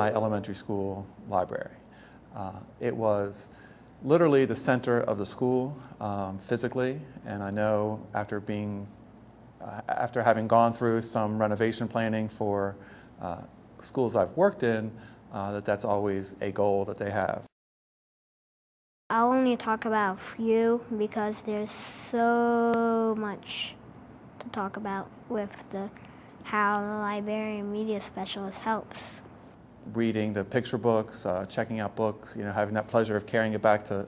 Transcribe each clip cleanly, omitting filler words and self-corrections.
my elementary school library. It was literally the center of the school physically, and I know after having gone through some renovation planning for schools I've worked in, that's always a goal that they have. I'll only talk about a few because there's so much to talk about with how the librarian media specialist helps. Reading the picture books, checking out books, having that pleasure of carrying it back to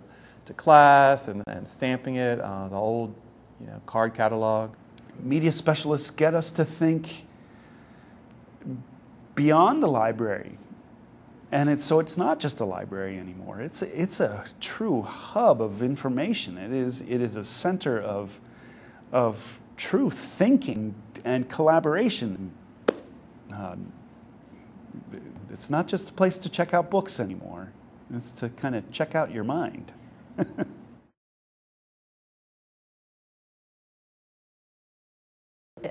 class and stamping it, the old card catalog. Media specialists get us to think beyond the library. And so it's not just a library anymore. It's a true hub of information. It is a center of true thinking and collaboration. It's not just a place to check out books anymore. It's to kind of check out your mind.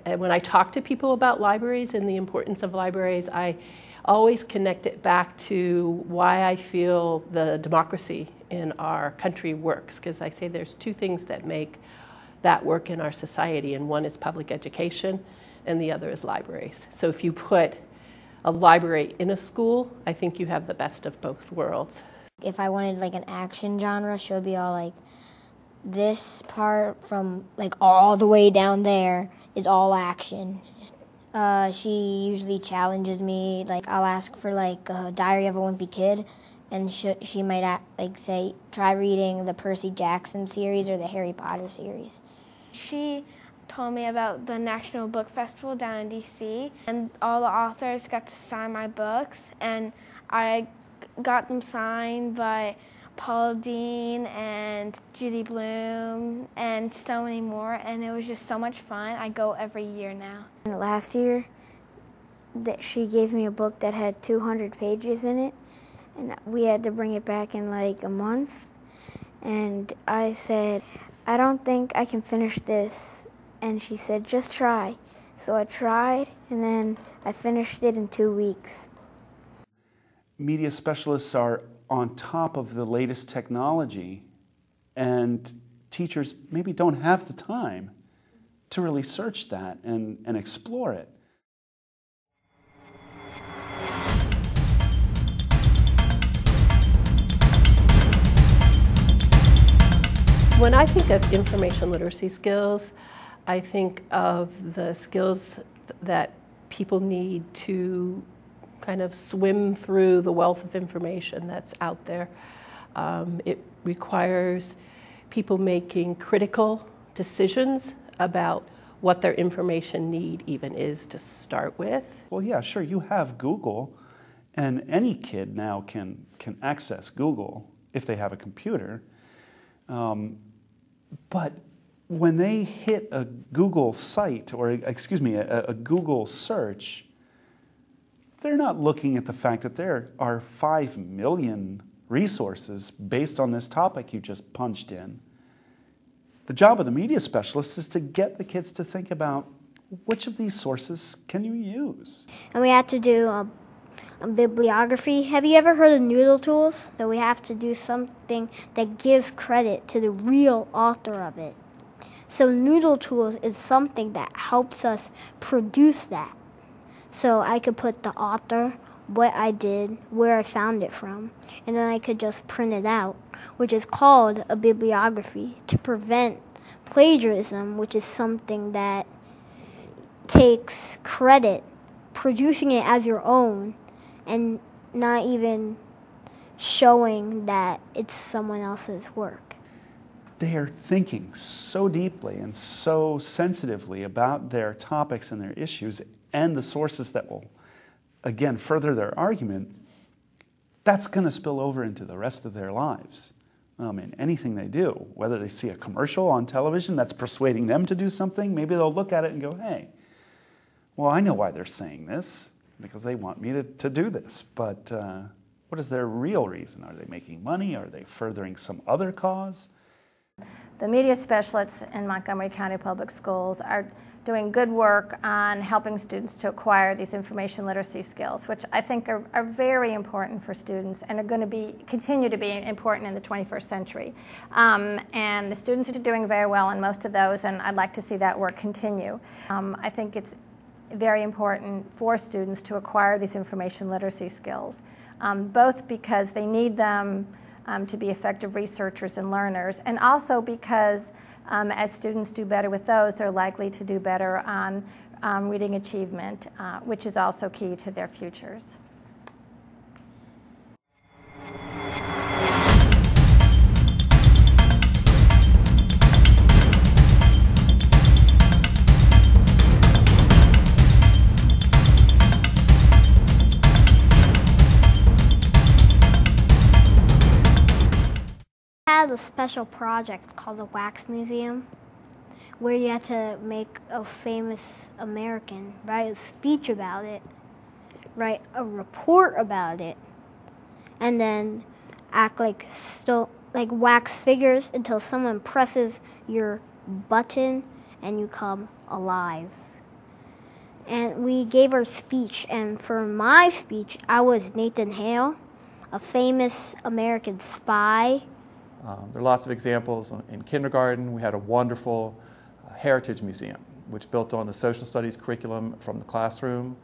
When I talk to people about libraries and the importance of libraries, I always connect it back to why I feel the democracy in our country works, because I say there's two things that make that work in our society, and one is public education and the other is libraries. So if you put a library in a school, I think you have the best of both worlds. If I wanted like an action genre, she would be all like, this part from like all the way down there is all action. She usually challenges me, like I'll ask for like a Diary of a Wimpy Kid, and she might like say, try reading the Percy Jackson series or the Harry Potter series. She told me about the National Book Festival down in DC, and all the authors got to sign my books, and I got them signed by Paula Deen and Judy Blume and so many more, and it was just so much fun. I go every year now. Last year, she gave me a book that had 200 pages in it, and we had to bring it back in like a month, and I said, I don't think I can finish this, and she said, just try. So I tried, and then I finished it in 2 weeks. Media specialists are on top of the latest technology, and teachers maybe don't have the time to really search that and explore it. When I think of information literacy skills, I think of the skills that people need to kind of swim through the wealth of information that's out there. It requires people making critical decisions about what their information need even is to start with. Well, yeah, sure, you have Google, and any kid now can access Google if they have a computer. But when they hit a Google site, or excuse me, a Google search, they're not looking at the fact that there are 5 million resources based on this topic you just punched in. The job of the media specialist is to get the kids to think about which of these sources can you use. And we had to do a bibliography. Have you ever heard of Noodle Tools? So we have to do something that gives credit to the real author of it. So Noodle Tools is something that helps us produce that. So I could put the author, what I did, where I found it from, and then I could just print it out, which is called a bibliography, to prevent plagiarism, which is something that takes credit, producing it as your own, and not even showing that it's someone else's work. They are thinking so deeply and so sensitively about their topics and their issues and the sources that will, again, further their argument. That's going to spill over into the rest of their lives. In anything they do, whether they see a commercial on television that's persuading them to do something, maybe they'll look at it and go, hey, well, I know why they're saying this, because they want me to do this. But what is their real reason? Are they making money? Are they furthering some other cause? The media specialists in Montgomery County Public Schools are doing good work on helping students to acquire these information literacy skills, which I think are very important for students and are going to continue to be important in the 21st century. And the students are doing very well in most of those, and I'd like to see that work continue. I think it's very important for students to acquire these information literacy skills, both because they need them to be effective researchers and learners, and also because as students do better with those, they're likely to do better on reading achievement, which is also key to their futures. Had a special project called the Wax Museum, where you had to make a famous American, write a speech about it, write a report about it, and then act like wax figures until someone presses your button and you come alive. And we gave our speech, and for my speech, I was Nathan Hale, a famous American spy. There are lots of examples. In kindergarten, we had a wonderful heritage museum, which built on the social studies curriculum from the classroom,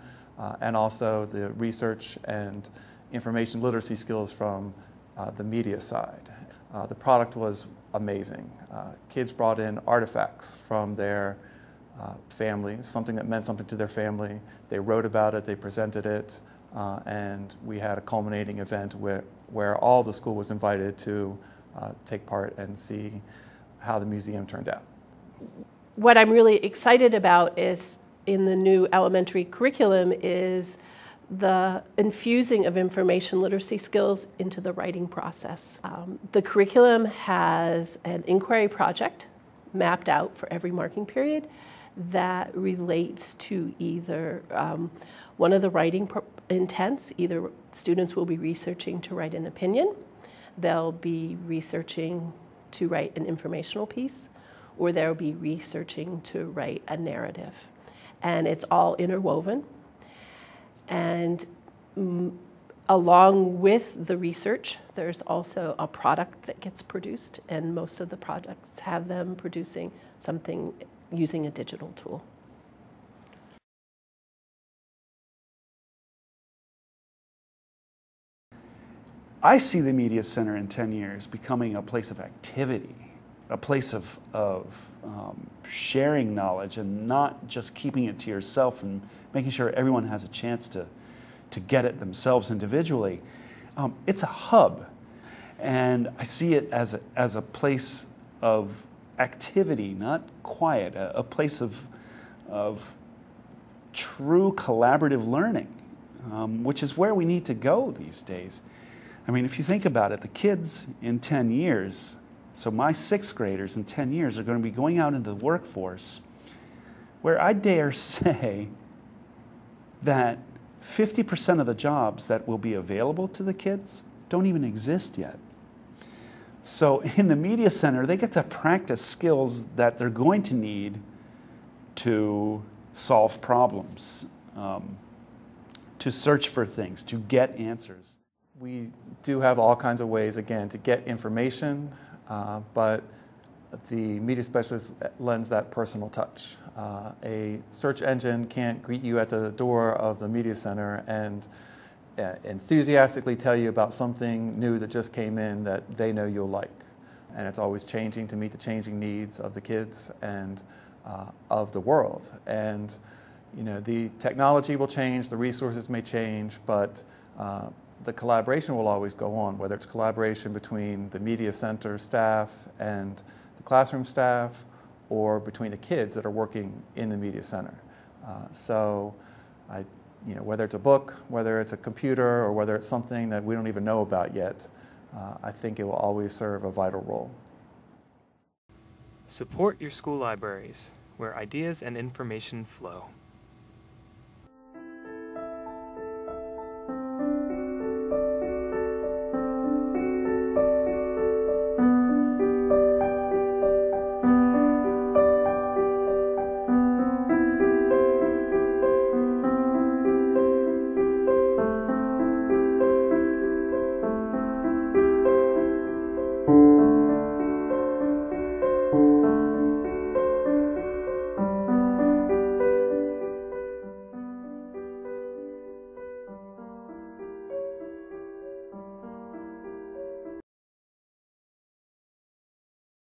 and also the research and information literacy skills from the media side. The product was amazing. Kids brought in artifacts from their families, something that meant something to their family. They wrote about it, they presented it, and we had a culminating event where all the school was invited to take part and see how the museum turned out. What I'm really excited about is in the new elementary curriculum is the infusing of information literacy skills into the writing process. The curriculum has an inquiry project mapped out for every marking period that relates to either one of the writing intents. Either students will be researching to write an opinion, they'll be researching to write an informational piece, or they'll be researching to write a narrative. And it's all interwoven. And along with the research, there's also a product that gets produced, and most of the projects have them producing something using a digital tool. I see the Media Center in 10 years becoming a place of activity, a place of sharing knowledge and not just keeping it to yourself and making sure everyone has a chance to get it themselves individually. It's a hub, and I see it as a place of activity, not quiet, a place of true collaborative learning, which is where we need to go these days. I mean, if you think about it, the kids in 10 years, so my 6th graders in 10 years are going to be going out into the workforce where I dare say that 50% of the jobs that will be available to the kids don't even exist yet. So in the Media Center, they get to practice skills that they're going to need to solve problems, to search for things, to get answers. We do have all kinds of ways, again, to get information, but the media specialist lends that personal touch. A search engine can't greet you at the door of the Media Center and enthusiastically tell you about something new that just came in that they know you'll like. And it's always changing to meet the changing needs of the kids and of the world. And you know, the technology will change, the resources may change, but the collaboration will always go on, whether it's collaboration between the Media Center staff and the classroom staff, or between the kids that are working in the Media Center. You know, whether it's a book, whether it's a computer, or whether it's something that we don't even know about yet, I think it will always serve a vital role. Support your school libraries, where ideas and information flow.